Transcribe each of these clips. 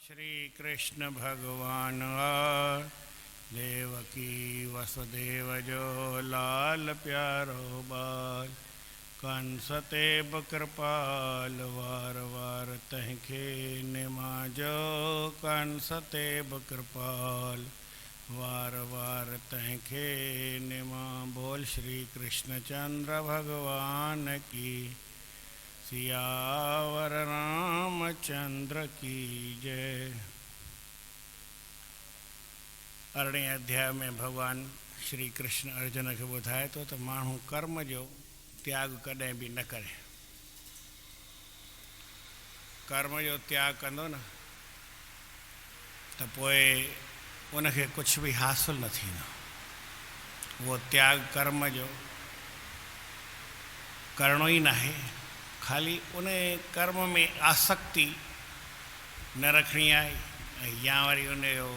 श्री कृष्ण भगवान देवकी वसुदेव जो लाल प्यारो बाल कंस ते कृपाल वार वार तहखे निमाजो कंस ते कृपाल वार वार तहखे निमा। बोल श्री कृष्णचंद्र भगवान की सियावर रामचंद्र की जय। 18 अध्याय में भगवान श्री कृष्ण अर्जुन खे ॿुधाए थो त माण्हू कर्म जो त्याग कॾहिं बि न करे। कर्म जो त्याग कंदो न त पोइ उनखे कुझु बि हासिल न थींदो। उहो त्याग कर्म जो करणो ई न आहे, खाली उन कर्म में आसक्ति न रखणी आहे या वरी उन जो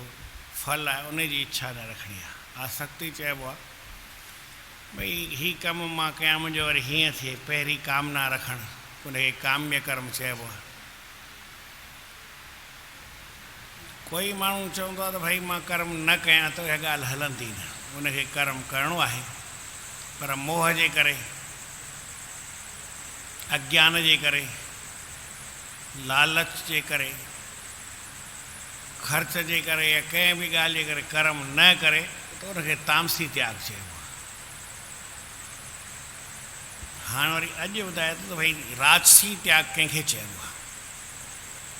फल आहे उन जी इच्छा न रखणी आहे। आसक्ति चइबो आहे भई हीउ कमु मां कयां मुंहिंजो वरी हीअं थिए, पहिरीं कामना रखणु, उनखे काम्य कर्म चइबो आहे। कोई माण्हू चवंदो आहे त भई मां कर्म न कयां त इहा ॻाल्हि हलंदी न, उनखे कर्म करिणो आहे पर मोह जे करे, अज्ञान जे करे, लालच जे करे, ख़र्च जे करे या कंहिं बि ॻाल्हि जे करे कर्म न करे त उनखे तामसी त्याग चइबो आहे। हाणे वरी अॼु ॿुधाए थो त भई राजसी त्याग कंहिंखे चइबो आहे।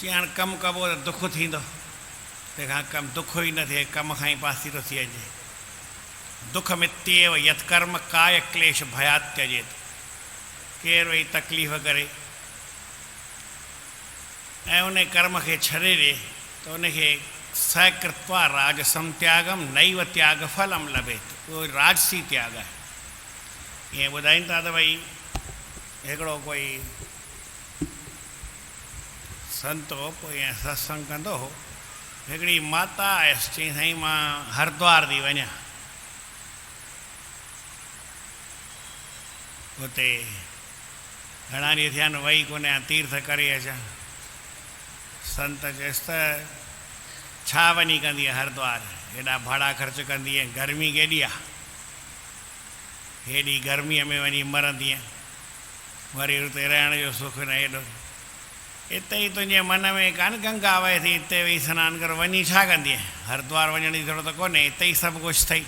जीअं हाणे कमु कबो त दुख थींदो, तंहिंखां कमु दुख ई न थिए, कम खां ई पासीरो थी अचे। दुख मित्येव यत्कर्म काय क्लेश भयात् त्यजेत। केरु वही तकलीफ़ करे ऐं उन कर्म खे छॾे ॾिए त उनखे सकृत्वा राजसं त्यागम नैव त्याग फलम लभेत। उहो राजसी त्याग आहे। ईअं ॿुधाइनि था त भई हिकिड़ो कोई संत हो, पोइ ईअं सत्संग कंदो हो। हिकिड़ी माता आयसि, चई साईं मां हरिद्वार थी वञा, हुते घणा ॾींहं थिया आहिनि वई कोन्हे, तीर्थ करे अचां। संत चयसि त छा वञी कंदी आहे हरिद्वार, हेॾा भाड़ा ख़र्च कंदी आहे, गर्मी केॾी आहे, हेॾी गर्मीअ में वञी मरंदीअ, वरी हुते रहण जो सुख न हेॾो। हिते ई तुंहिंजे मन में कान गंगा वहे थी, हिते वेही सनानु कर, वञी छा कंदीअ, हरिद्वार वञण जी ज़रूरत कोन्हे, हिते ई सभु कुझु अथई।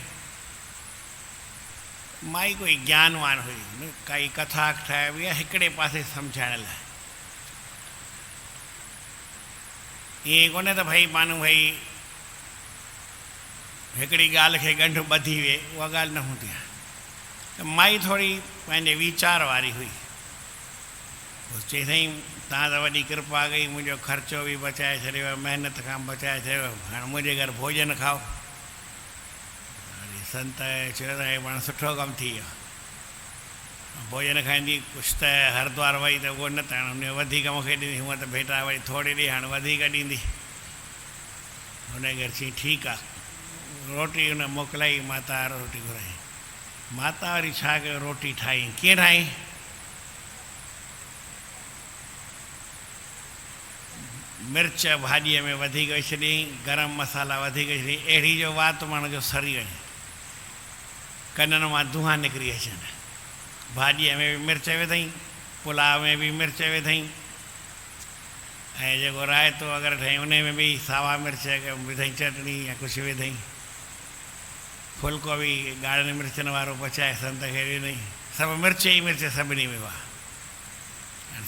माई कोई ज्ञानवान हुई न, काई कथा ठाहे हुई हिकिड़े पासे सम्झाइण लाइ। ईअं कोन्हे त भई माण्हू भई हिकिड़ी ॻाल्हि खे ॻंढि ॿधी विए, उहा ॻाल्हि न हूंदी आहे। त माई थोरी पंहिंजे वीचार वारी हुई। चई साईं तव्हां त वॾी कृपा कई, मुंहिंजो ख़र्चो बि बचाए छॾियो, महिनत खां बचाए छॾियो, हाणे मुंहिंजे घर भोजन खाओ। संत चयो त हे पाण सुठो कमु थी वियो, भोजन खाईंदी, कुझु त हरिद्वार वई त उहो न त हाणे हुन वधीक मूंखे ॾींदी, हूअं त भेटा वरी थोरी ॾे, हाणे वधीक ॾींदी। हुन घर चई ठीकु आहे, रोटी हुन मोकिलाई, माता रोटी घुराई। माता वरी छा कयो, रोटी ठाही। कीअं ठाही, मिर्च भाॼीअ में वधीक विझी छॾियईं, गरम मसाला वधीक विझी, अहिड़ी जो वात माण्हू जो सड़ी वञे, कननि मां धुआं निकिरी अचनि। भाॼीअ में बि मिर्च विधई, पुलाव में बि मिर्च विधई, ऐं जेको रायतो अगरि ठही उन में बि सावा मिर्च विधई, चटणी या कुझु विधई। फुल्को बि ॻाढ़नि मिर्चनि वारो पचाए संत खे ॾिनई, सभु मिर्च ई मिर्च सभिनी में हुआ।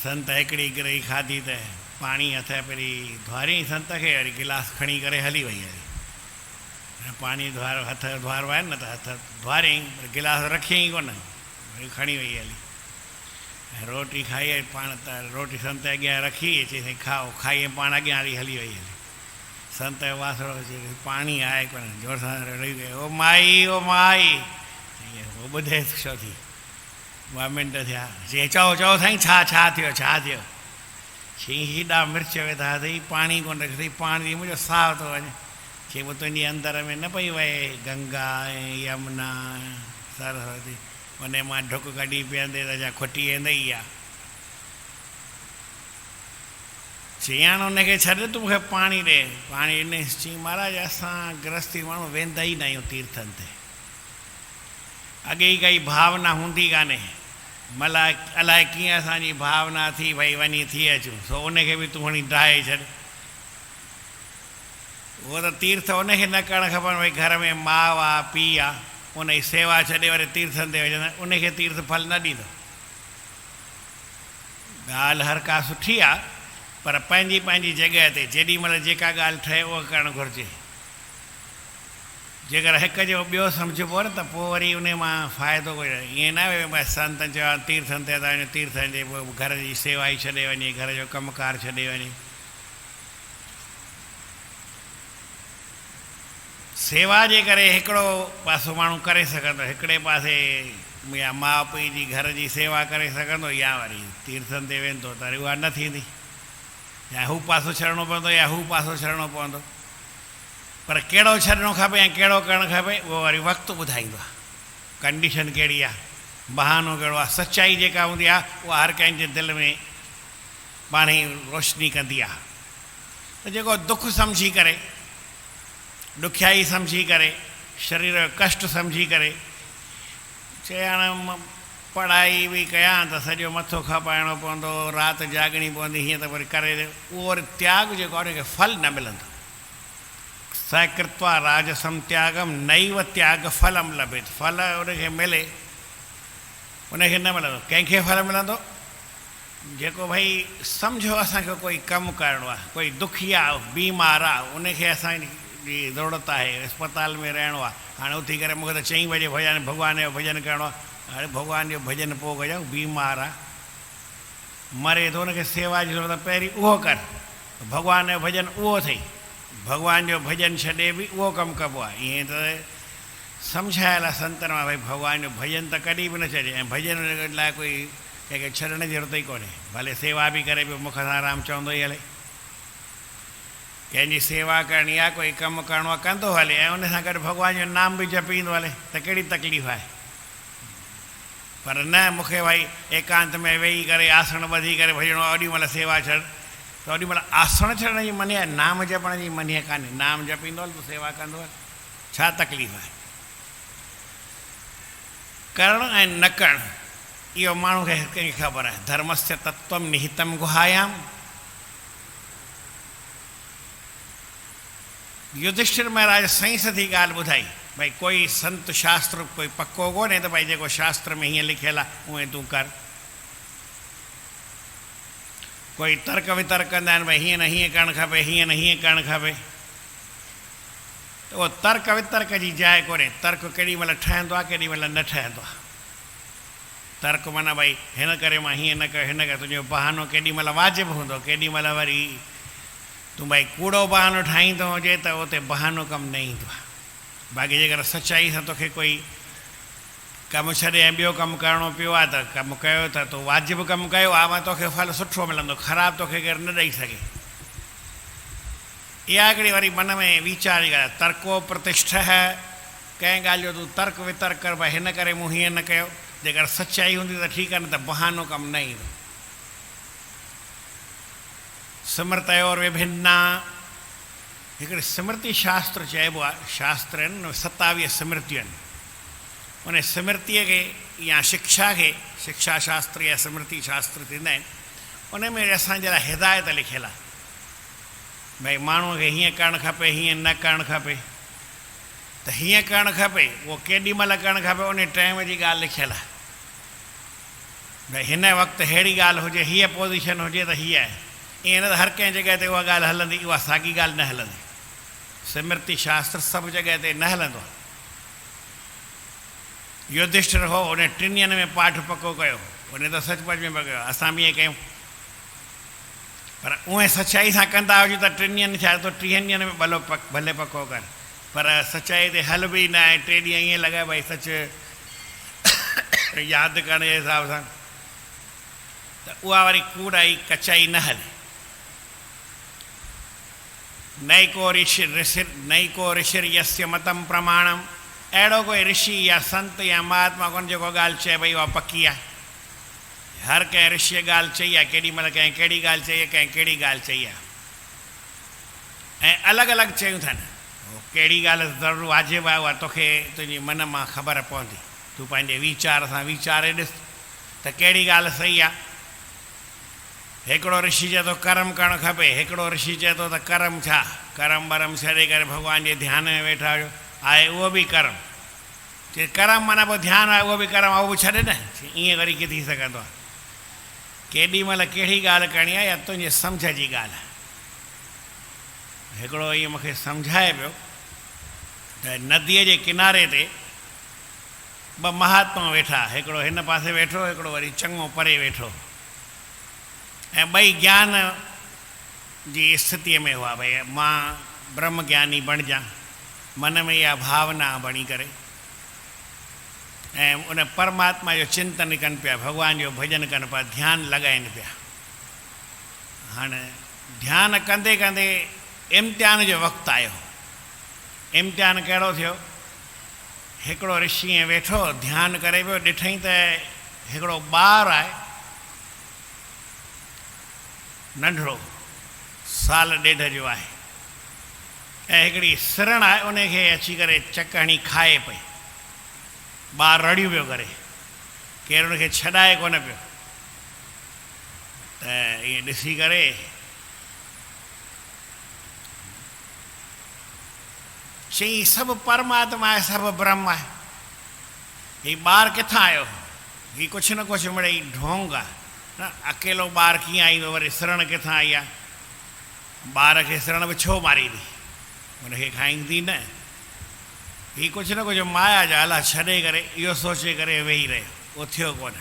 संत हिकिड़ी गिरही खाधी त पाणी हथ पहिरीं धुआरियईं संत खे, वरी गिलास खणी करे हली वई। हली पाणी धुआरो, हथ धुआरिबा आहिनि न, त हथ धुआरियईं, गिलास रखियईं कोन, वरी खणी वई हली। रोटी खाई पाण, त रोटी संत अॻियां रखी, चई साईं खाओ, खाई पाण अॻियां हली वई हली। संत जो वासड़ो चई पाणी आहे कोन, जोर सां रही वियो, ओ माई ओ माई, उहो ॿुधे छो थी, ॿ मिंट थिया। चई चओ चओ साईं छा थियो, छा थियो। चई हेॾा मिर्च विधा अथई, पाणी कोन रखी, पाणी मुंहिंजो साहु थो वञे। चई पोइ तुंहिंजे अंदर में न पई वहे गंगा ऐं यमुना सरस्वती, उन मां ढुक कढी पीअंदे त छा खुटी वेंदई। आहे चयाण उनखे छॾ तूं मूंखे पाणी ॾे। पाणी ॾिनईं। चई महाराज असां गृहस्थी माण्हू वेंदा ई न आहियूं तीर्थनि ते। अॻे ई काई भावना हूंदी कान्हे, मला अलाए कीअं असांजी भावना थी भई वञी थी अचूं, सो उनखे बि तूं खणी ड्राहे छॾ। उहो त तीर्थ उनखे न करणु खपनि भई घर में माउ आहे पीउ आहे, उनजी सेवा छॾे वरी तीर्थनि ते वञंदा, उनखे तीर्थ फल न ॾींदो। ॻाल्हि हर का सुठी आहे, पर पंहिंजी पंहिंजी जॻह ते जेॾी महिल जेका ॻाल्हि ठहे उहा करणु घुरिजे। जेकर हिकु जो ॿियो सम्झिबो न त पोइ वरी उन मां फ़ाइदो कोई न। ईअं न भई बसि संतनि चयो तीर्थनि ते था वञो, तीर्थनि जे पोइ घर जी सेवा ई छॾे वञे, घर जो कमुकारु छॾे वञे। सेवा जे करे हिकिड़ो पासो माण्हू करे सघंदो, हिकिड़े पासे या माउ पीउ जी घर जी सेवा करे सघंदो, या वरी तीर्थनि ते वेंदो त वरी उहा न थींदी। या हू पासो छॾिणो पवंदो या हू पासो छॾिणो पवंदो। पर कहिड़ो छॾिणो खपे ऐं कहिड़ो करणु खपे उहो वरी वक़्तु ॿुधाईंदो आहे। कंडीशन कहिड़ी आहे, बहानो कहिड़ो आहे। सचाई जेका हूंदी आहे उहा हर कंहिंजे दिलि में पाण ई रोशनी कंदी आहे। त जेको दुख सम्झी करे, ॾुखियाई सम्झी करे, शरीर जो कष्ट सम्झी करे चए हाणे पढ़ाई बि कयां त सॼो मथो खपाइणो पवंदो, राति जाॻणी पवंदी, हीअं त वरी करे उहो वरी त्याग जेको आहे उनखे फल न मिलंदो। स कृत्वा राजसम त्यागम नैव त्याग फलम लभेत। फल उनखे मिले, उनखे न मिलंदो। कंहिंखे फल मिलंदो? जेको भई सम्झो असांखे कोई कमु करिणो आहे, कोई दुखी आहे, बीमार आहे, उनखे असांजी ज़रूरत आहे, अस्पताल में रहणो आहे। हाणे उथी करे मूंखे त 4 बजे भॻवान जो भॼन करिणो आहे। हाणे भॻवान जो भॼन पोइ कयूं, बीमार आहे, मरे थो, उनखे सेवा जी ज़रूरत आहे, पहिरीं उहो कर। भॻवान जो भॼन उहो अथई, भॻवान जो भॼन छॾे बि उहो कमु कबो आहे। ईअं त सम्झायल आहे संतनि मां भई भॻवान जो भॼन त कॾहिं बि न छॾे, ऐं भॼन लाइ कोई कंहिंखे छॾण जी ज़रूरत ई कोन्हे। भले सेवा बि करे पियो, मुख सां आराम चवंदो ई हले। कंहिंजी सेवा करणी आहे, कोई कमु करिणो आहे, कंदो हले, ऐं उन सां गॾु भॻवान जो नाम बि जपींदो हले, त कहिड़ी तकलीफ़ आहे। पर न मूंखे भई एकांत में वेही करे आसन ॿधी करे भॼणो आहे, ओॾी महिल सेवा छॾ, त ओॾी महिल आसन छॾण जी मनी आहे, नाम जपण जी मनी कान्हे। नाम जपींदो हल, तूं सेवा कंदो हल, छा तकलीफ़ आहे। करणु ऐं न करणु इहो माण्हू खे कंहिंखे ख़बर आहे। धर्मस्य तत्वम निहितम गुहायाम। युधिष्ठिर महाराज सही सधी ॻाल्हि ॿुधाई भई कोई संत शास्त्र कोई पको कोन्हे त भई जेको शास्त्र में हीअं लिखियलु आहे उहे तूं कर। कोई तर्क वितर्क कंदा आहिनि भई हीअं न हीअं करणु खपे, हीअं न हीअं करणु खपे, त उहो तर्क वितर्क जी जाइ कोन्हे। तर्क केॾी महिल ठहंदो आहे, केॾी महिल न ठहंदो आहे। तर्क माना भई हिन करे मां हीअं न कयो, हिन करे तुंहिंजो बहानो केॾी महिल वाजिबु हूंदो, केॾी महिल वरी तूं भई कूड़ो बहानो ठाहींदो हुजे त उते बहानो कमु न ईंदो आहे। बाक़ी जेकर सचाई सां तोखे कोई कमु छॾे ऐं ॿियो कमु करिणो पियो आहे त कमु कयो त तूं वाजिबु कमु कयो आहे, मां तोखे फल सुठो मिलंदो, ख़राबु तोखे केरु न ॾेई सघे। इहा हिकिड़ी वरी मन में वीचार जी ॻाल्हि आहे। तर्को प्रतिष्ठ है, कंहिं ॻाल्हि जो तूं तर्क वितर्क कर भई हिन करे मूं हीअं न कयो। जेकर सचाई हूंदी त ठीकु आहे, न त बहानो कमु न ईंदो। स्मृतयोर विभिन्ना, हिकिड़े स्मृति शास्त्र चइबो आहे। शास्त्र आहिनि 27 स्मृतियूं आहिनि। उन स्मृतिअ खे या शिक्षा खे, शिक्षा शास्त्र या स्मृति शास्त्र थींदा आहिनि, उन में असांजे लाइ हिदायत लिखियलु आहे भई माण्हूअ खे हीअं करणु खपे, हीअं न करणु खपे। त हीअं करणु खपे उहो केॾी महिल करणु खपे, उन टाइम जी ॻाल्हि लिखियलु आहे भई हिन वक़्तु अहिड़ी ॻाल्हि हुजे, हीअ पोज़ीशन हुजे त हीअ आहे। ईअं न त हर कंहिं जॻह ते उहा ॻाल्हि हलंदी, उहा साॻी ॻाल्हि न हलंदी। स्मृति शास्त्र सभु जॻह ते न हलंदो। युधिष्ठिर हो, उन 3 ॾींहंनि में पाठ पको कयो, उन त सचपच में पको कयो। असां बि ईअं कयूं, पर उहे सचाई सां कंदा हुजूं त 3 ॾींहंनि छा तो 30 ॾींहंनि में भले पको कर। पर सचाई ते हल बि न आहे, 3 ॾींहं ईअं लॻा भई सच यादि करण जे हिसाब सां, त उहा वरी कूड़ाई कचाई न हले। नैको ऋषिर यस्य मतम प्रमाणम। अहिड़ो कोई ऋषि या संत या महात्मा कोन जेको ॻाल्हि चए भई उहा पकी आहे। हर कंहिं ऋषिअ ॻाल्हि चई आहे, केॾी महिल कंहिं कहिड़ी ॻाल्हि चई आहे, कंहिं कहिड़ी ॻाल्हि चई आहे, ऐं अलॻि अलॻि चयूं अथनि। कहिड़ी ॻाल्हि ज़रूरु वाजिबु आहे उहा तोखे तुंहिंजे मन मां ख़बर पवंदी। तूं पंहिंजे वीचार सां वीचारे ॾिस त कहिड़ी ॻाल्हि सही आहे। हिकिड़ो ऋषि चए थो कर्म करणु खपे, हिकिड़ो ऋषि चए थो त कर्म छा, कर्म वरम छॾे करे भॻवान जे ध्यान में वेठा हुजो, आहे उहो बि कर्म। चए कर्म माना पोइ ध्यानु आहे उहो बि कर्म आहे, उहो बि छॾे न। ईअं वरी कीअं थी सघंदो आहे? केॾी महिल कहिड़ी ॻाल्हि करणी आहे या तुंहिंजे सम्झ जी ॻाल्हि आहे। हिकिड़ो ईअं मूंखे सम्झाए पियो त नदीअ जे किनारे ते ॿ महात्मा वेठा, हिकिड़ो हिन पासे वेठो, हिकिड़ो वरी चङो परे वेठो, ऐं ॿई ज्ञान जी स्थितीअ में हुआ, भई मां ब्रह्म ज्ञानी बणिजां, मन में इहा भावना बणी करे, ऐं उन परमात्मा जो चिंतन कनि पिया, भॻवान जो भॼन कनि पिया, ध्यानु लॻाइनि पिया। हाणे ध्यानु कंदे कंदे इम्तिहान जो वक़्तु आयो। इम्तिहान कहिड़ो थियो? हिकिड़ो ऋषि ईअं वेठो ध्यानु करे पियो, ॾिठईं त हिकिड़ो ॿारु आहे, नंढड़ो, साल ॾेढ जो आहे, ऐं हिकिड़ी सिरण आहे, उनखे अची करे चक हणी खाए पई। ॿारु रड़ियूं पियो करे, केरु उनखे छॾाए कोन पियो। त ईअं ॾिसी करे चई सभु परमात्मा आहे, सभु ब्रह्म आहे, हीउ ॿारु किथां आयो? हीउ कुझु न कुझु मिड़ेई ढोंग आहे न। अकेलो ॿारु कीअं ईंदो? वरी सिरण किथां आई आहे? ॿार खे सिरण बि छो मारींदी? हुनखे खाईंदी न। हीउ कुझु न कुझु माया जाल आहे, छॾे करे इहो सोचे करे वेही रहियो, उहो थियो कोन।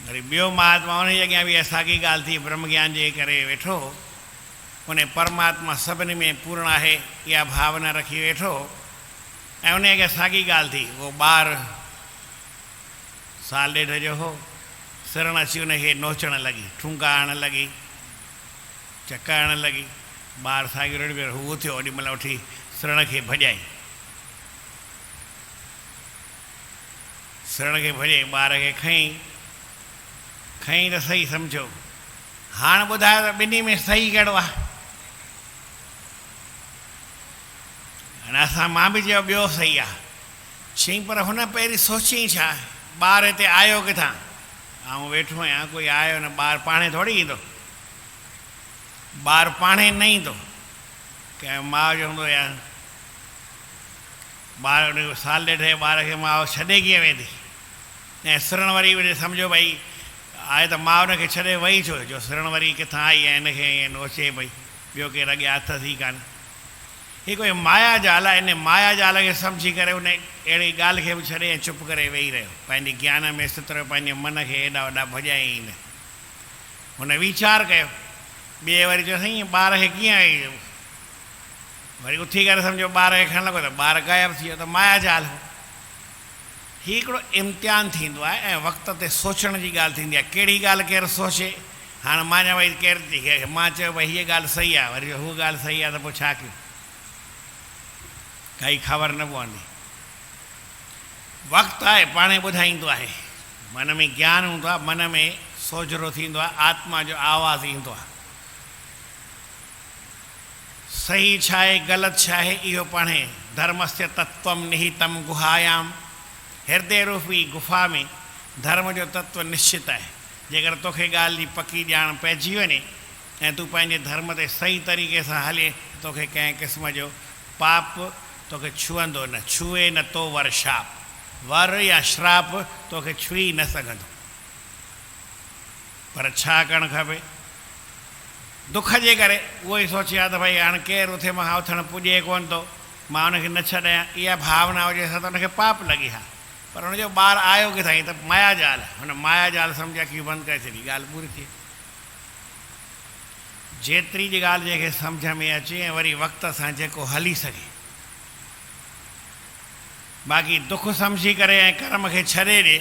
वरी ॿियो महात्मा उनजे अॻियां बि साॻी ॻाल्हि थी, ब्रह्म ज्ञान जे करे वेठो, उन परमात्मा सभिनी में पूर्ण आहे इहा भावना रखी वेठो, ऐं उन खे साॻी ॻाल्हि थी। उहो ॿारु साल ॾेढ जो हो, सिरण अची उनखे नोचणु लॻी, ठूंका हणणु लॻी, चक हणणु लॻी। ॿारु साॻियो रड़ी पियो, हू थियो, ओॾी महिल उथी सिरण खे भॼाई, सिरण खे भॼाई, ॿार खे खईं त सही सम्झो। हाणे ॿुधायो त ॿिन्ही में सही कहिड़ो आहे? हाणे असां मां बि चयो ॿियो सही आहे। चईं पर हुन पहिरीं सोचियईं छा? ॿारु हिते आयो किथां? आउं वेठो आहियां, कोई आयो न। ॿारु पाणे थोरी ईंदो, ॿारु पाणे न ईंदो, कंहिं माउ जो हूंदो या ॿारु साल ॾेढ जे ॿार खे माउ छॾे कीअं वेंदी? ऐं सिरण वरी वरी सम्झो भई आहे त माउ हुनखे छॾे वई छो जो सिरण वरी किथां आई ऐं हिनखे ईअं नोचे भई, ॿियो केरु अॻियां हथ थी कान। हीअ कोई माया जाल आहे, इन माया जाल खे सम्झी करे उन अहिड़ी ॻाल्हि खे बि छॾे ऐं चुप करे वेही रहियो, पंहिंजे ज्ञान में स्थित रहियो, पंहिंजे मन खे हेॾा होॾा भॼाई न। हुन वीचार कयो, ॿिए वरी चयोसीं ईअं ॿार खे कीअं आई? वरी उथी करे सम्झो ॿार खे खणणु लॻो त ॿारु ग़ाइबु थी वियो, त माया जाल हो। हीउ हिकिड़ो इम्तिहान थींदो आहे ऐं वक़्त ते सोचण जी ॻाल्हि थींदी आहे। कहिड़ी ॻाल्हि केरु सोचे? हाणे मां चवां भई केरु, मां चयो भई हीअ ॻाल्हि सही आहे, वरी हू ॻाल्हि सही आहे, त पोइ छा कयूं? काई ख़बर न पवंदी। वक़्तु आहे पाणे ॿुधाईंदो आहे। मन में ज्ञान हूंदो आहे, मन में सोजरो थींदो आहे, आत्मा जो आवाज़ु ईंदो आहे। सही छा आहे, ग़लति छा आहे, इहो पढ़े। धर्मस्य तत्वम निहितम गुहायाम, हृदय रूपी गुफ़ा में धर्म जो तत्व निश्चित आहे। जेकर तोखे ॻाल्हि जी पकी ॼाण पइजी वञे ऐं तूं पंहिंजे धर्म ते सही तरीक़े सां हले, तोखे कंहिं क़िस्म जो पाप तोखे छुअंदो न। छुए न तो वर शाप, वर या श्राप तोखे छुई न सघंदो। पर छा करणु खपे? दुख जे करे उहो ई सोचे आहे त भई हाणे केरु उथे मूंखां उथणु पुॼे कोन थो, मां हुनखे न छॾायां, इहा भावना हुजे त हुनखे पाप लॻी। हा, पर हुनजो ॿारु आयो किथां? त माया जाल आहे। हुन माया जाल सम्झा की बंदि करे छॾी, ॻाल्हि पूरी थी। जेतिरी जी ॻाल्हि जंहिंखे सम्झ में अचे ऐं वरी वक़्त सां जेको हली सघे। बाक़ी दुख सम्झी करे ऐं कर्म खे छॾे ॾे,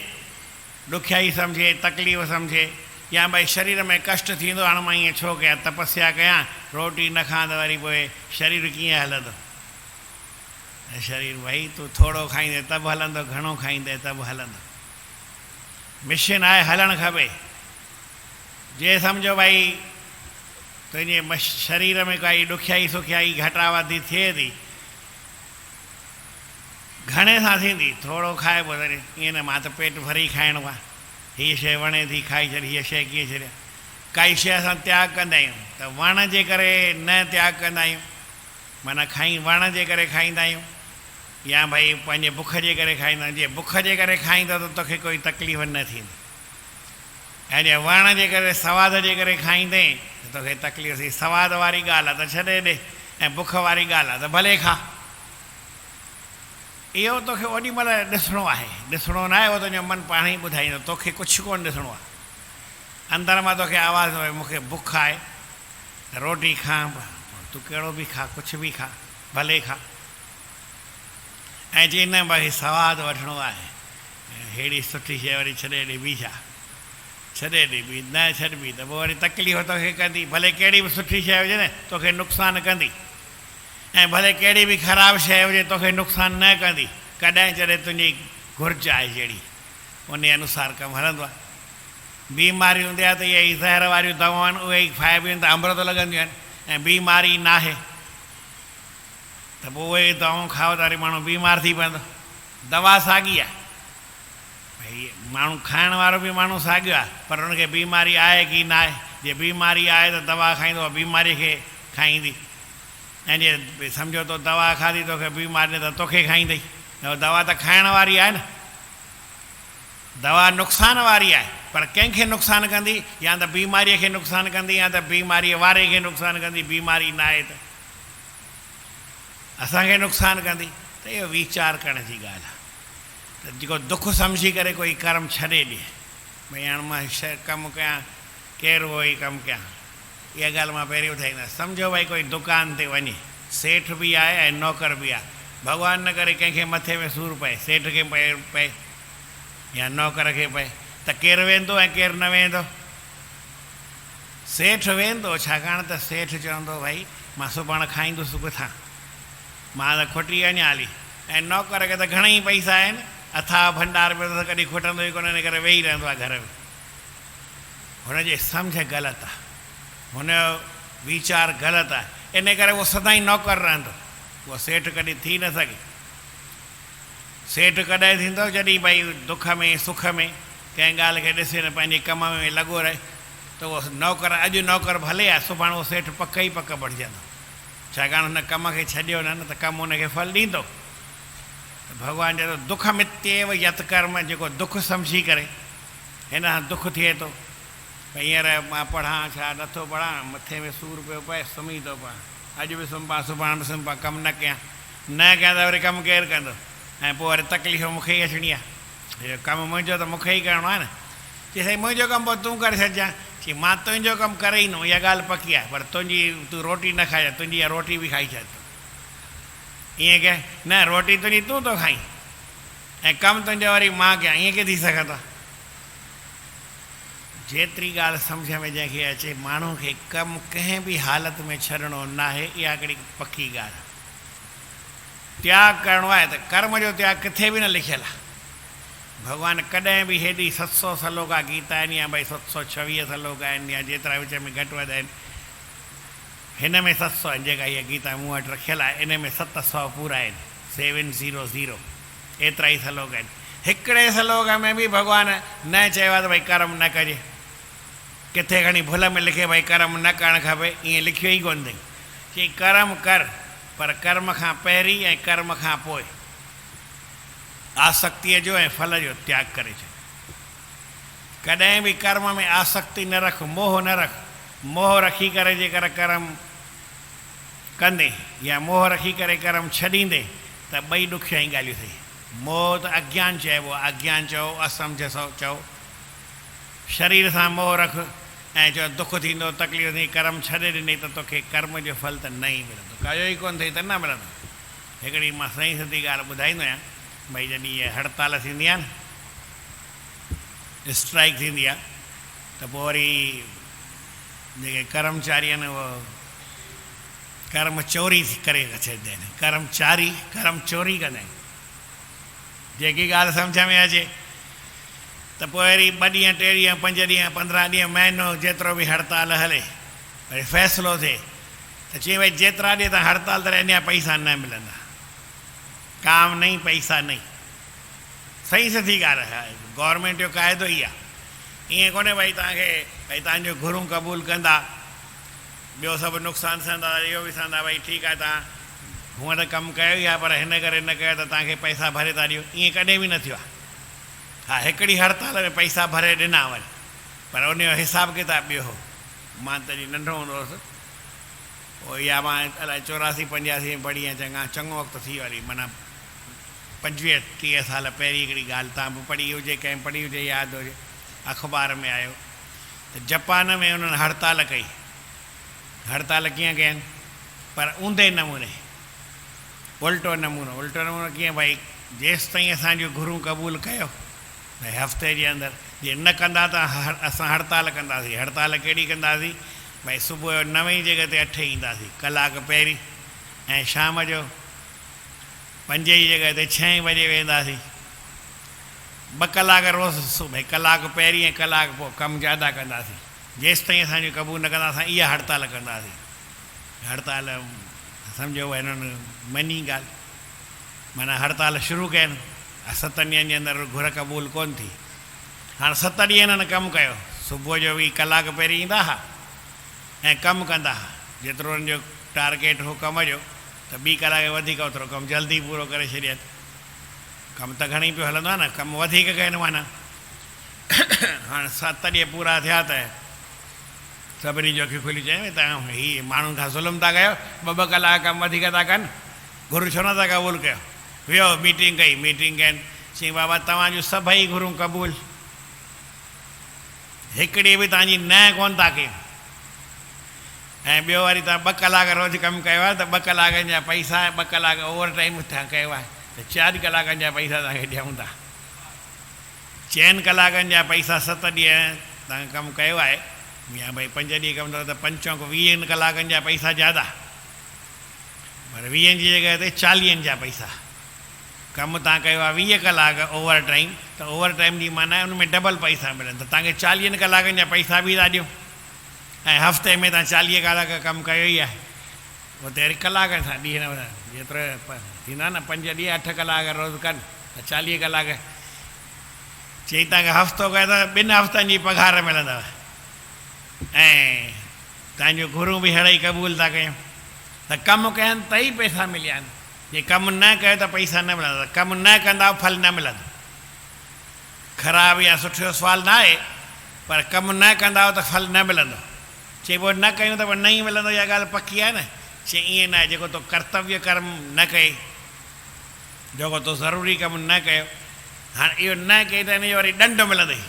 ॾुखियाई सम्झे, तकलीफ़ सम्झे, या भई शरीर में कष्ट थींदो, हाणे मां ईअं छो कयां, तपस्या कयां, रोटी न खां त वरी पोइ शरीर कीअं हलंदो? शरीर भई तूं थोरो खाईंदे त बि हलंदो, घणो खाईंदे त बि हलंदो। मशीन आहे हलणु खपे। जे सम्झो भई तुंहिंजे शरीर में काई ॾुखियाई सुखियाई घटा वधी थिए थी, घणे सां थींदी? थोरो खाए पोइ वरी ईअं न मां त पेट भरी खाइणो आहे, हीअ शइ वणे थी खाई छॾी, हीअ शइ कीअं छॾिया। काई शइ असां त्याग कंदा आहियूं त वण जे करे न त्याग कंदा आहियूं, माना वण जे करे खाईंदा आहियूं, या भई पंहिंजे बुख जे करे खाईंदा आहियूं। जे बुख जे करे खाईंदो त तोखे कोई तकलीफ़ न थींदी, ऐं जे वण जे करे सवाद जे करे खाईंदे त तोखे तकलीफ़ थी। सवाद वारी ॻाल्हि आहे त छॾे ॾे, ऐं बुख वारी ॻाल्हि आहे त भले खा। इहो तोखे ओॾी महिल ॾिसणो आहे, ॾिसणो न आहे, उहो तुंहिंजो मन पाण ई ॿुधाईंदो, तोखे कुझु कोन ॾिसणो आहे। अंदरि मां तोखे आवाज़ भई मूंखे बुख आहे त रोटी खां, तूं कहिड़ो बि खा, कुझु बि खा, भले खा। ऐं चई न भई सवादु वठिणो आहे, अहिड़ी सुठी शइ वरी छॾे ॾे बि छा, छॾे ॾे बि न छॾबी त पोइ वरी तकलीफ़ तोखे कंदी। भले कहिड़ी बि सुठी शइ हुजे न तोखे नुक़सानु कंदी, ऐं भले कहिड़ी बि ख़राबु शइ हुजे तोखे नुक़सानु न कंदी। कॾहिं जॾहिं तुंहिंजी घुर्ज आहे जहिड़ी उन अनुसार कमु हलंदो आहे। बीमारी हूंदी आहे त इहे ई ज़हर वारियूं दवाऊं आहिनि, उहे ई खाइबियूं आहिनि त अमृत लॻंदियूं आहिनि, ऐं बीमारी न आहे त पोइ उहे दवाऊं खाओ त वरी माण्हू बीमार थी पवंदो। दवा साॻी आहे, भई माण्हू खाइण वारो बि माण्हू साॻियो आहे, पर हुनखे बीमारी आहे की न आहे। जे बीमारी आहे त दवा खाईंदो, बीमारी खे खाईंदी, ऐं जे सम्झो तो दवा खाधी तोखे बीमारी त तोखे खाईंदई। दवा त खाइण वारी आहे न, दवा नुक़सान वारी आहे, पर कंहिंखे नुक़सानु कंदी? या त बीमारीअ खे नुक़सानु कंदी, या त बीमारीअ वारे खे नुक़सानु कंदी। बीमारी न आहे त असांखे नुक़सानु कंदी। त इहो वीचार करण जी ॻाल्हि आहे त जेको दुख सम्झी करे कोई कर्म छॾे ॾिए, भई हाणे मां कमु कयां, केरु उहो ई कमु कयां, इहा ॻाल्हि मां पहिरीं ॿुधाईंदुसि। सम्झो भई कोई दुकान ते वञे, सेठ बि आहे ऐं नौकर बि आहे, भॻवान न करे कंहिंखे मथे में सूरु पए, सेठ खे पए या नौकर खे पए, त केरु वेंदो ऐं केरु न वेंदो? सेठ वेंदो, छाकाणि त सेठ चवंदो भई मां सुभाणे खाईंदुसि किथां, मां त खुटी वञा हली। ऐं नौकर खे त घणेई पैसा आहिनि, अथाह भंडार में त कॾहिं खुटंदो ई कोन, इन करे वेही रहंदो आहे घर में। हुनजी सम्झ ग़लति आहे, हुनजो वीचार ग़लति आहे, इन करे उहो सदाईं नौकर रहंदो, उहो सेठ कॾहिं थी न सघे। सेठ कॾहिं थींदो? जॾहिं भई दुख में सुख में कंहिं ॻाल्हि खे ॾिसे न पंहिंजे कम में लॻो रहे, त उहो नौकर, अॼु नौकर भले आहे, सुभाणे उहो सेठ पक ई पक बणिजंदो, छाकाणि हुन कम खे छॾियो न त कमु हुनखे फल ॾींदो। भॻवानु चए थो दुख मित्येव यत कर्म, जेको दुख सम्झी करे हिन सां दुख थिए थो, भई हींअर मां पढ़ां छा नथो पढ़ां, मथे में सूरु पियो पए, सुम्ही थो पवां, अॼु बि सुम्ही पवां, सुभाणे बि सुम्ही पवां, कमु न कयां त वरी कमु केरु कंदो? ऐं पोइ वरी तकलीफ़ मूंखे ई अचणी आहे, इहो कमु मुंहिंजो त मूंखे ई करिणो आहे न। चई साईं मुंहिंजो कमु पोइ तूं करे छॾिजांइ। चई मां तुंहिंजो कमु करे ई न, इहा ॻाल्हि पकी आहे, पर तूं रोटी न खाइजांइ, तुंहिंजी इहा रोटी बि खाई छॾ। ईअं कहे न, रोटी तुंहिंजी तूं थो खाई ऐं कमु तुंहिंजो वरी मां कयां, ईअं कीअं थी सघंदो आहे? जेतिरी ॻाल्हि सम्झ में जंहिंखे अचे, माण्हू खे कमु कंहिं बि हालति में छॾिणो न आहे, इहा हिकिड़ी पकी ॻाल्हि आहे। त्याग करिणो आहे त कर्म जो त्याग किथे बि न लिखियलु आहे। भॻवानु कॾहिं बि हेॾी 700 सलोका गीता आहिनि, या भई 726 सलोका आहिनि, या जेतिरा विच में घटि वधि आहिनि, हिन में 700 आहिनि, जेका इहा गीता मूं वटि रखियलु आहे, इन में 700 पूरा आहिनि, 700 एतिरा ई सलोक आहिनि। हिकिड़े सलोक में बि भॻवानु न चयो आहे त भई कर्म न कजे, किथे खणी भुल में लिखे भई कर्म न करणु खपे, ईअं लिखियो ई कोन अथई। चई कर्म कर, पर कर्म खां पहिरीं ऐं कर्म खां पोइ आसक्तीअ जो ऐं फल जो त्याग करे छॾ। कॾहिं बि कर्म में आसक्ति न रख, मोह न रख। मोह रखी करे जेकर कर्म कंदे या मोह रखी करे कर्म छॾींदे त ॿई ॾुखियाई ॻाल्हियूं अथई। मोह त अज्ञान चइबो आहे, अज्ञान चओ, असमझ चओ। शरीर सां मोह रख ऐं चओ दुख थींदो, तकलीफ़ थी, कर्म छॾे ॾिनई त तोखे कर्म जो फल त न ई मिलंदो, कयो ई कोन अथई त न मिलंदो। हिकिड़ी मां सही सिधी ॻाल्हि ॿुधाईंदो आहियां, भई जॾहिं इहा हड़ताल थींदी आहे न, स्ट्राइक थींदी आहे, त पोइ वरी जेके कर्मचारी आहिनि उहो कर्म चोरी करे छॾींदा आहिनि, कर्म चोरी कंदा आहिनि। जेकी ॻाल्हि सम्झ में अचे त पोइ वरी 2 ॾींहं 3 ॾींहं 5 ॾींहं 15 ॾींहं महीनो जेतिरो बि हड़ताल हले वरी फ़ैसिलो थिए त चई भई जेतिरा ॾींहं तव्हां हड़ताल ते अञा पैसा न मिलंदा, काम नहीं पैसा नहीं। सही सिधी ॻाल्हि आहे, गवर्नमेंट जो क़ाइदो ई आहे। ईअं कोन्हे भई तव्हांखे भई तव्हांजो घुरूं क़बूल कंदा, ॿियो सभु नुक़सानु सहंदा, इहो बि सहंदा, भई ठीकु आहे तव्हां हूअं त कमु कयो ई आहे पर हिन करे न कयो त तव्हांखे पैसा भरे था ॾियो, ईअं कॾहिं बि न थियो आहे। हा, हिकिड़ी हड़ताल में पैसा भरे ॾिना वरी, पर उन जो हिसाबु किताबु ॿियो हो। मां तॾहिं नंढो हूंदो हुउसि, पोइ इहा मां अलाए 84 85 में पढ़ी आहियां, चङो वक़्तु थी वरी, माना 25-30 साल पहिरीं हिकिड़ी ॻाल्हि तव्हां बि पढ़ी हुजे, कंहिं पढ़ी हुजे, यादि हुजे, अख़बार में आयो त जापान में उन्हनि हड़ताल कई। हड़ताल कीअं कयनि, पर ऊंधे नमूने, उल्टो नमूनो कीअं, भई जेसि ताईं असांजो घुरूं क़बूल कयो भई हफ़्ते जे अंदरि, जे न कंदा त असां हड़ताल कंदासीं। हड़ताल कहिड़ी कंदासीं, भई सुबुह जो 9 जी जॻह ते 8 ईंदासीं, कलाक पहिरीं, ऐं शाम जो 5 जी जॻह ते 6 बजे वेंदासीं। 2 कलाक रोज़ु, भई कलाक पहिरीं ऐं कलाक पोइ कमु ज़्यादा कंदासीं। जेसि ताईं असांजो क़बूल न कंदा असां इहा हड़ताल कंदासीं। हड़ताल सम्झो हिननि मनी ॻाल्हि, माना हड़ताल शुरू कयनि, 7 ॾींहंनि जे अंदरि घुर क़बूल कोन थी। हाणे 7 ॾींहं हिननि कमु कयो, सुबुह जो बि कलाक पहिरीं ईंदा हुआ ऐं कमु कंदा हुआ, जेतिरो हुननि जो टारगेट हो कम जो, त 2 कलाक वधीक ओतिरो कमु जल्दी पूरो करे छॾियनि। कमु त घणेई पियो हलंदो आहे न, कमु वधीक कयनि माना। हाणे 7 ॾींहं पूरा थिया त सभिनी जो अखियूं खुली चयूं तव्हां हीअ माण्हुनि खां ज़ुल्म था कयो, 2-2 कलाक कमु वधीक था कनि, घुरूं छो नथा क़बूल कयो। वियो मीटिंग कई, मीटिंग कयनि, चई बाबा तव्हांजूं सभई घुरूं क़बूल, हिकिड़ी बि तव्हांजी न कोन था कयूं, ऐं ॿियो वरी तव्हां 2 कलाक रोज़ु कमु कयो आहे त 2 कलाकनि जा पैसा, 2 कलाक ओवर टाइम तव्हां कयो आहे त 4 कलाकनि जा पैसा तव्हांखे ॾियूं था। 4 कलाकनि जा पैसा 7 ॾींहं तव्हां कमु कयो आहे, या भई 5 ॾींहं कमु अथव त 5-20 कलाकनि जा पैसा ज़्यादा, पर 20 जी जॻह ते 40 जा पैसा। कमु तव्हां कयो आहे 20 कलाक ओवर टाइम, त ओवर टाइम जी माना आहे उन में डबल पैसा मिलनि, त तव्हांखे 40 कलाकनि जा पैसा बि था ॾियूं, ऐं हफ़्ते में तव्हां 40 कलाक कमु कयो ई आहे। उते वरी कलाकनि सां ॾींहं न जेतिरो थींदा न, 5 ॾींहं 8 कलाक रोज़ु कनि त 40 कलाक। चई तव्हांखे हफ़्तो कयो त 2 हफ़्तनि जी पघार मिलंदव, ऐं तव्हांजो घुरूं बि अहिड़ा ई क़बूल था कयूं, त कमु कयनि त ई पैसा मिलिया आहिनि। जे कमु न कयो त पैसा न मिलंदा, कमु न कंदा फल न मिलंदो। ख़राबु या सुठो सुवाल न आहे, पर कमु न कंदा त फल न मिलंदो। चई पोइ न कयूं त पोइ न ई मिलंदो, इहा ॻाल्हि पकी आहे न। चई ईअं न आहे, जेको तो कर्तव्य कर्म न कई, जेको तो ज़रूरी कमु न कयो, हाणे इहो न कई त हिन जो वरी ॾंड मिलंदई।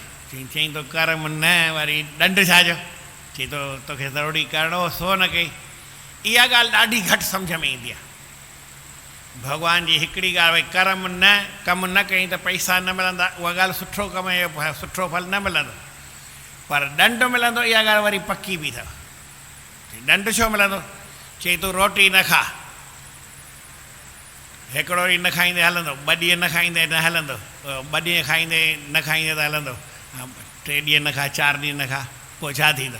चई तो कर्म न, वरी ॾंड छाजो, चई तो तोखे ज़रूरी करिणो सो न कई। इहा ॻाल्हि ॾाढी घटि सम्झ में ईंदी आहे। भॻवान जी हिकिड़ी ॻाल्हि, भई कर्म न, कमु न कई त पैसा न मिलंदा, उहा ॻाल्हि सुठो कम जो सुठो फल न मिलंदो, पर ॾंड मिलंदो, इहा ॻाल्हि वरी पकी बि अथव। ॾंड छो मिलंदो, चई तूं रोटी न खा, हिकिड़ो ॾींहुं न खाईंदे हलंदो, 2 ॾींहं न खाईंदे न हलंदो, 2 ॾींहं खाईंदे न खाईंदे त हलंदो, 3 ॾींहं न खा, 4 ॾींहं न खा, पोइ छा थींदो,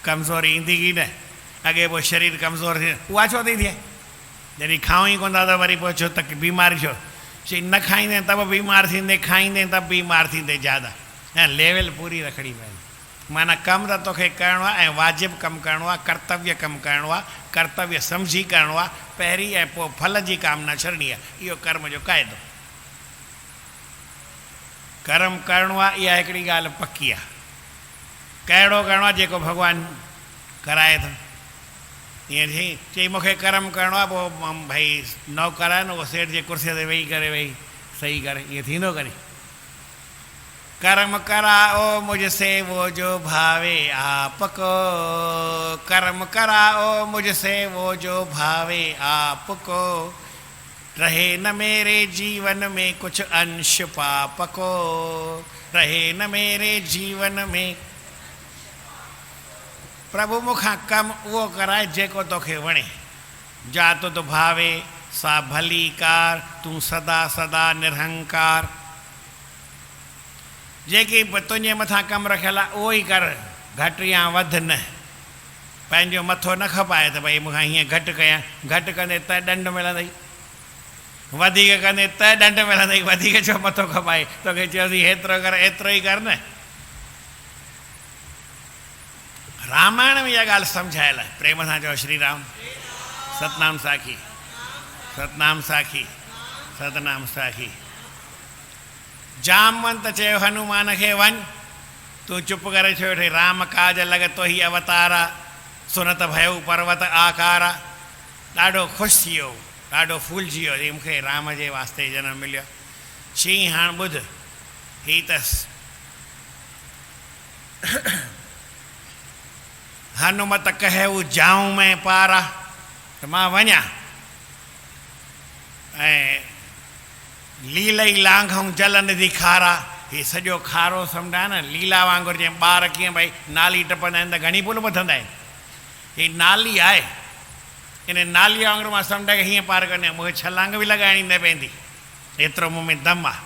कमज़ोरी ईंदी की न। अॻे पोइ शरीर कमज़ोर थी, उहा छो थी थिए, जॾहिं खाऊं ई कोन था त वरी पोइ छो त बीमारी छो। चई न खाईंदे त बि बीमार थींदे, खाईंदे त बीमार थींदे ज़्यादा, ऐं लेवल पूरी रखणी पवंदी। माना कमु त तोखे करिणो आहे, ऐं वाजिबु कमु करिणो आहे, कर्तव्य कमु करिणो आहे, कर्तव्य सम्झी करिणो आहे पहिरीं, ऐं पोइ फल जी कामना छॾणी आहे। इहो कर्म जो क़ाइदो। कर्म करिणो आहे, इहा हिकिड़ी ॻाल्हि पकी आहे। कहिड़ो करिणो आहे, जेको भॻवानु कराए थो। ईअं चई मूंखे कर्म करिणो आहे, पोइ भई नौकर आहे न, उहो सेठ जे कुर्सीअ ते वेही करे वेही सही करे, ईअं थींदो करे। कर्म कराओ मुझसे वो जो भावे आपको, कर्म कराओ मुझसे वो जो भावे आपको, रहे न मेरे जीवन में कुछ अंश पाप को, रहे न मेरे जीवन में। प्रभु मुखां कमु उहो कराए जेको तोखे वणे। जा तुद भावे सा भली कार, तूं सदा सदा निरहंकार। जेकी तुंहिंजे मथां कमु रखियल आहे उहो ई कर, घटि या वधि न। पंहिंजो मथो न खपाए त भई मूंखां हीअं घटि कयां, घटि कंदे त ॾंड मिलंदई, वधीक कंदे त ॾंड मिलंदई, वधीक छो मथो खपाए, तोखे चयोसीं हेतिरो कर, एतिरो ई कर न। रामायण में इहा ॻाल्हि सम्झायल आहे, प्रेम सां चओ श्री राम। सतनाम साखी, सतनाम साखी, सतनाम साखी। जामवंत चयो हनुमान खे वञ, तूं चुप करे छो वेठे, राम काज लॻ तो ही अवतारा, सुनत भयो पर्वत आकारा। ॾाढो ख़ुशि थी वियो, ॾाढो फूलजी वियो, ही मूंखे राम जे वास्ते जनमु मिलियो। चई हाणे ॿुध, ही त हनुमत कहू जाऊं मैं पारा, त मां वञा ऐं लीलई लांघऊं जल निधि खारा। हीउ सॼो खारो समुंड आहे न, लीला वांगुरु जीअं ॿार कीअं भई नाली टपंदा आहिनि त घणी पुल ॿधंदा आहिनि, हीअ नाली आहे, इन नालीअ वांगुरु मां समुंड खे हीअं पार कंदी आहियां, मूंखे छलांग बि लॻाइणी न पवंदी, एतिरो मूं में दम आहे।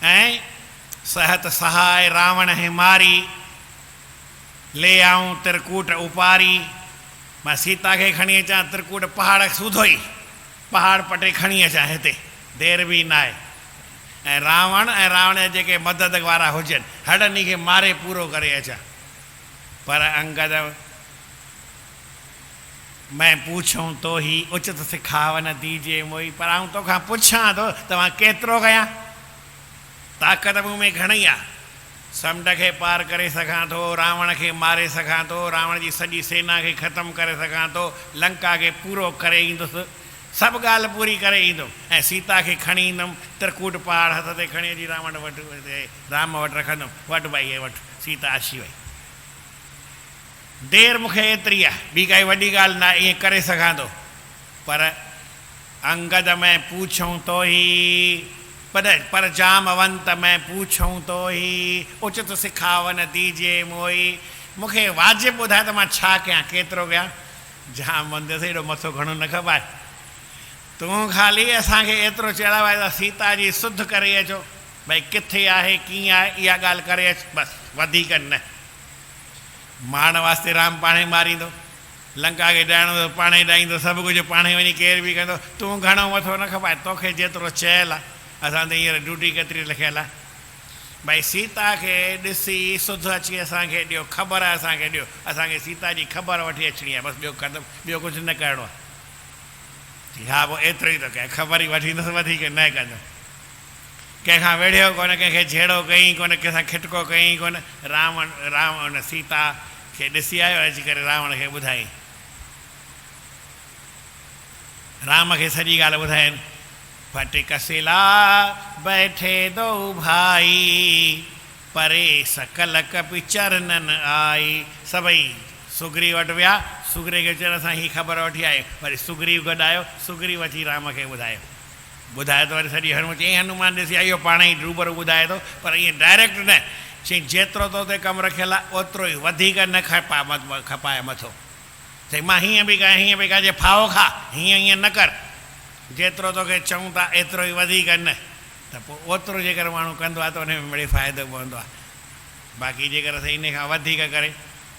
ऐं सहत सहाय रावण हे मारी, ले आऊं त्रिकूट उपारी। मां सीता खे खणी अचां, त्रिकूट पहाड़ सूधो ई पहाड़ पटे खणी अचां हिते, देरि बि न आहे। ऐं रावण जा जेके मदद वारा हुजनि, हड़नी खे मारे पूरो करे अचां। पर अंगद मैं पूछूं तो ही उचित सिखावन दीजिए मोई, पर आऊं तोखां पुछां थो त मां केतिरो कयां, ताक़त मूं में घणई आहे, समुंड खे पार करे सघां थो, रावण खे मारे सघां थो, रावण जी सॼी सेना खे ख़तमु करे सघां थो, लंका खे पूरो करे ईंदुसि, सभु ॻाल्हि पूरी करे ईंदुमि, ऐं सीता खे खणी ईंदुमि, त्रिकूट पहाड़ हथ ते खणी अची रावण वटि राम वटि रखंदुमि, वटि भाई हे वटि, सीता अची वई। देरि मूंखे एतिरी आहे, ॿी काई वॾी ॻाल्हि न आहे, ईअं करे सघां थो। पर अंगद में पूछूं तो ही, पर जामवंत में पूछूं तो ही उचित सिखावन दीजिए मोई, मूंखे वाजिबु ॿुधाए त मां छा कयां, केतिरो कयां। जामवंत से एॾो मथो घणो न खपाए, तूं ख़ाली असांखे एतिरो चढ़ाव आहे त सीता जी सुध करे अचो, भई किथे आहे कीअं आहे इहा ॻाल्हि करे अच, बसि वधीक न। माण वास्ते राम पाणे मारींदो, लंका खे ॾाइणो पाणे ॾाईंदो, सभु कुझु पाणे वञी केर बि कंदो, तूं घणो मथो न खपाए, तोखे जेतिरो चयल आहे। असां त हींअर ड्यूटी केतिरी लिखियलु आहे, भई सीता खे ॾिसी सुध अची असांखे ॾियो, ख़बर असांखे ॾियो, असांखे सीता जी ख़बर वठी अचणी आहे, बसि ॿियो क़दम ॿियो कुझु न करिणो आहे। हा पोइ एतिरो ई थो कयां, ख़बर ई वठींदुसि, वधीक न कंदुमि। कंहिंखां वेढ़ियो कोन, कंहिंखे झेड़ो कई कोन, कंहिंसां खिटको कई कोन। रावण सीता खे ॾिसी आयो, अची करे रावण खे ॿुधाई, राम खे सॼी ॻाल्हि ॿुधाइनि। फटिक सिला बैठे दो भाई, परे सकल कपि चरणन आई। सभई सुग्रीव वटि विया, सुग्रीव खे चवण सां ही ख़बर वठी आयो, वरी सुग्रीव गॾु आयो, सुग्रीव अची राम खे ॿुधायो, ॿुधाए थो वरी सॼी हनुमान, चई हनुमान ॾिसी आयो पाणे ई रूबरू ॿुधाए थो, पर ईअं डायरेक्ट न, चई जेतिरो तो ते कमु रखियलु आहे ओतिरो ई, वधीक न खपाए मथो। चई मां हीअं बि कयां, हीअं बि कयां, जे फाओ खा, हीअं न कर, जेतिरो तोखे चऊं था एतिरो ई, वधीक न। त पोइ ओतिरो जेकर माण्हू कंदो आहे त उन में मिड़ई फ़ाइदो पवंदो आहे। बाक़ी जेकर असां इन खां वधीक करे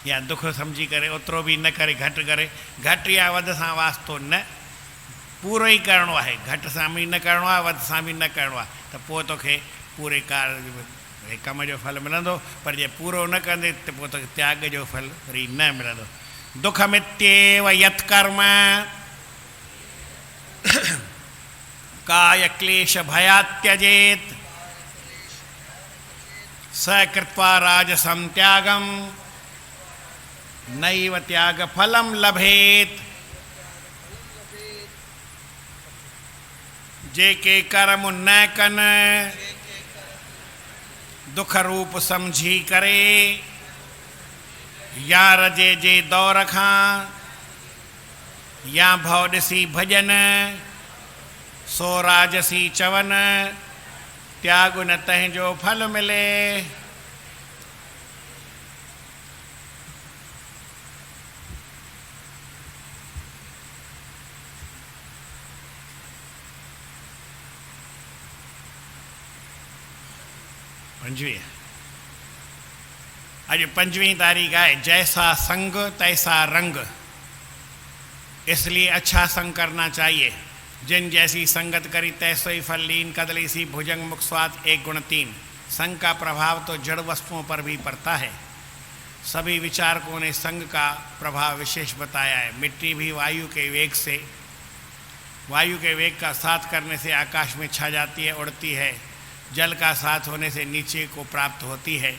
या दुख सम्झी करे ओतिरो बि न करे, घटि करे, घटि या वधि सां वास्तो न, पूरो ई करिणो आहे, घटि सां बि न करिणो आहे, वधि सां बि न करिणो आहे, त पोइ तोखे पूरे कम जो फल मिलंदो। पर जे पूरो न कंदे त पोइ तोखे त्याग जो फल वरी न मिलंदो। दुख मित्येव यत्कर्म काय क्लेश भयात् त्यजेत, स कृत्वा राजसं त्यागम नैव त्याग फलम लभेत। जेके कर्म न कन दुख रूप समझी करे, या रजे जे दौर खां या भव ॾिसी भॼन, सो राजसी चवन त्याग न तंहिंजो फल मिले। पंजवीह अॼु 5वीं तारीख़ है। जैसा संग तैसा रंग, इसलिए अच्छा संग करना चाहिए। जिन जैसी संगत करी तैसो ही फल लीन, कदली सी भुजंग मुख स्वाद एक गुण तीन। संग का प्रभाव तो जड़ वस्तुओं पर भी पड़ता है। सभी विचारकों ने संग का प्रभाव विशेष बताया है। मिट्टी भी वायु के वेग का साथ करने से आकाश में छा जाती है, उड़ती है। जल का साथ होने से नीचे को प्राप्त होती है।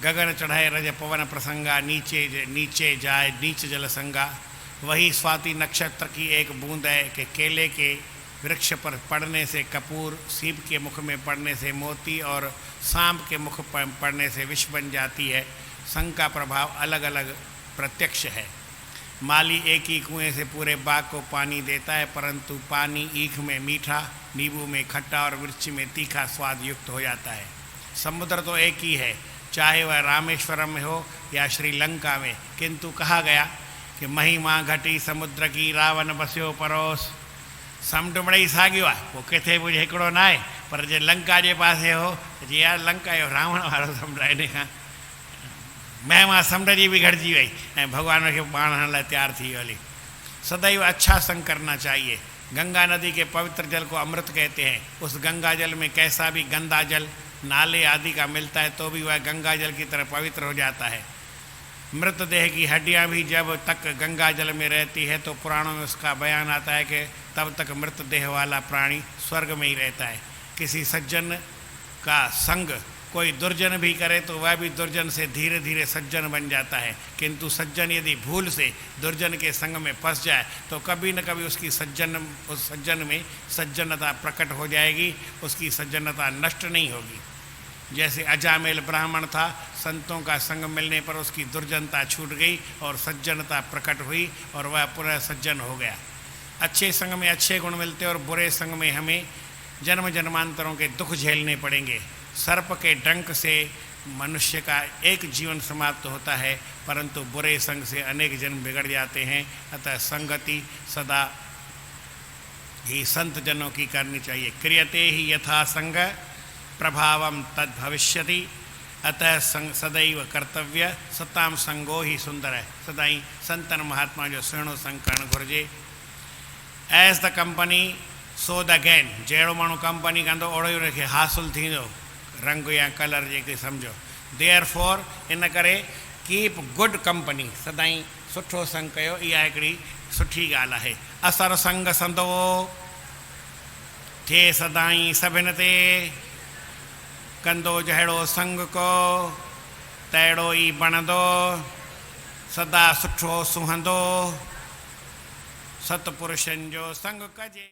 गगन चढ़ाए रज पवन प्रसंगा, नीचे जाए नीच जल संगा। वही स्वाति नक्षत्र की एक बूंद है कि केले के वृक्ष पर पड़ने से कपूर, सीप के मुख में पड़ने से मोती और सांप के मुख पर पड़ने से विष बन जाती है। संग का प्रभाव अलग अलग प्रत्यक्ष है। माली एक ही कुएं से पूरे बाग को पानी देता है, परंतु पानी ईख में मीठा, नींबू में खट्टा और मिर्ची में तीखा स्वाद युक्त हो जाता है। समुद्र तो एक ही है, चाहे वह रामेश्वरम में हो या श्रीलंका में, किंतु कहा गया कि महिमा घटी समुद्र की, रावण बस्यो परोस। समुंड मिड़ई साॻियो आहे, पोइ किथे बि हिकिड़ो न आहे, पर जे लंका जे पासे हो जी यार लंका जो रावण वारो समुंड आहे, इन खां महिमा समुंड जी बि घटिजी वई ऐं भॻवान खे पाणण लाइ तैयार थी वियो हली। सदैव अच्छा संग करना चाहिए। गंगा नदी के पवित्र जल को अमृत कहते हैं। उस गंगा जल में कैसा भी गंदा जल नाले आदि का मिलता है तो भी वह गंगा जल की तरह पवित्र हो जाता है। मृतदेह की हड्डियां भी जब तक गंगा जल में रहती है तो पुराणों में उसका बयान आता है कि तब तक मृतदेह वाला प्राणी स्वर्ग में ही रहता है। किसी सज्जन का संग कोई दुर्जन भी करे तो वह भी दुर्जन से धीरे धीरे सज्जन बन जाता है, किंतु सज्जन यदि भूल से दुर्जन के संग में फंस जाए तो कभी न कभी उस सज्जन में सज्जनता प्रकट हो जाएगी, उसकी सज्जनता नष्ट नहीं होगी। जैसे अजामेल ब्राह्मण था, संतों का संग मिलने पर उसकी दुर्जनता छूट गई और सज्जनता प्रकट हुई और वह पुनः सज्जन हो गया। अच्छे संग में अच्छे गुण मिलते और बुरे संग में हमें जन्म जन्मांतरों के दुख झेलने पड़ेंगे। सर्प के डंक से मनुष्य का एक जीवन समाप्त होता है, परंतु बुरे संग से अनेक जन्म बिगड़ जाते हैं। अतः संगति सदा ही संत जनों की करनी चाहिए। क्रियते ही यथा संग प्रभावम तद भविष्यति, अतः सदैव कर्तव्य सताम संगो ही सुंदर है। सदाई संतन महात्मा जो सुहिणो संग करणु घुरिजे। As the company so the gain, जहिड़ो माण्हू कंपनी कंदो ओड़ो ई उनखे हासिलु थींदो, रंग या कलर जेके सम्झो। देयर फोर इन करे कीप गुड कंपनी, सदाई सुठो संग कयो, इहा हिकिड़ी सुठी ॻाल्हि आहे। असर संग संदो थे सदाई सभिनि ते, कंदो जहिड़ो संग को तहिड़ो ई बणंदो, सदा सुठो सुहंदो, सतपुरुषनि जो संग कजे।